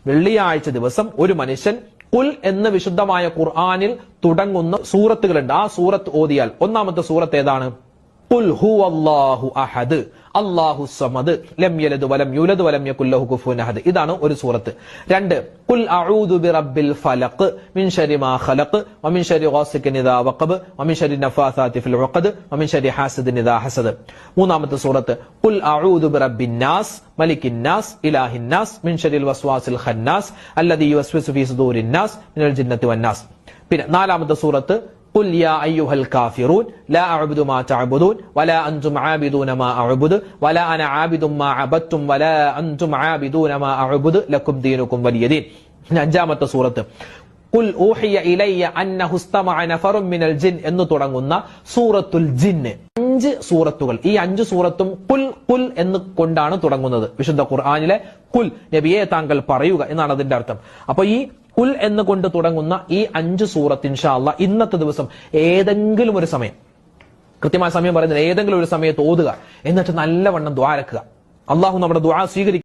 വെള്ളിയാഴ്ച ദിവസം ഒരു മനുഷ്യൻ ഖുൽ എന്ന വിശുദ്ധമായ ഖുർആനിൽ തുടങ്ങുന്ന സൂറത്തുകളുണ്ട്. ആ സൂറത്ത് ഓതിയാൽ, ഒന്നാമത്തെ സൂറത്ത് ഏതാണ്? ഖുൽ ഹുവല്ലാഹു അഹദ് അല്ലാഹു സമദ് ലം യലിദ് വലം യൂലദ് വലം യകുൽ ലഹു കുഫുവൻ അഹദ്. ഇതാണ് ഒരു സൂറത്ത്. രണ്ട്, ഖുൽ അഊദു ബിറബ്ബിൽ ഫലഖ് മിൻ ശർരി മാ ഖലഖ് വമിൻ ശർരി ഗാസിഖിൻ ഇദാ വഖബ് വമിൻ ശർരി നഫാസാതി ഫിൽ ഉഖദ് വമിൻ ശർരി ഹാസിദിൻ ഇദാ ഹസദ്. മൂന്നാമത്തെ സൂറത്ത് ഖുൽ അഊദു ബിറബ്ബിൻ നാസ് മലിക്കിൻ നാസ് ഇലാഹിൻ നാസ് മിൻ ശർരിൽ വസ്വാസിൽ ഖന്നാസ് അല്ലദീ യുവസ്വിസു ഫീ സുദൂരിൻ നാസ് മിനൽ ജിന്നത്തി വൻ നാസ്. പിന്നെ നാലാമത്തെ സൂറത്ത് ഖുൽ യാ അയ്യുഹൽ കാഫിറൂൻ ലാ അഅ്ബുദു മാ തഅബുദൂൻ വലാ അൻതും ആബിദൂന മാ അഅ്ബുദു വലാ അന ആബിദും മാ അബദ്തും വലാ അൻതും ആബിദൂന മാ അഅ്ബുദു ലക്കും ദീനുക്കും വലിയ ദീൻ. അഞ്ചാമത്തെ സൂറത്ത് ഖുൽ ഊഹിയ ഇലയ്യ അന്നഹു ഇസ്തമഅ നഫറും മിനൽ ജിൻ എന്ന് തുടങ്ങുന്ന സൂറത്തുൽ ജിന്ന്. 5 സൂറത്തുകൾ. ഈ 5 സൂറത്തും ഖുൽ ഖുൽ എന്ന് കൊണ്ടാണ് തുടങ്ങുന്നത്. വിശുദ്ധ ഖുർആനിലെ ഖുൽ, നബിയെ താങ്കൾ പറയുക എന്നാണ് അതിന്റെ അർത്ഥം. അപ്പൊ ഈ ഖുൽ എന്ന് കൊണ്ട് തുടങ്ങുന്ന ഈ 5 സൂറത്ത് ഇൻഷാ അല്ലാഹ് ഇന്നത്തെ ദിവസം ഏതെങ്കിലും ഒരു സമയം, കൃത്യമായ സമയം പറയുന്നത്, ഏതെങ്കിലും ഒരു സമയത്ത് ഓതുക. എന്നിട്ട് നല്ലവണ്ണം ദുആ ഇറക്കുക. അല്ലാഹു നമ്മുടെ ദുആ സ്വീകരിക്കും.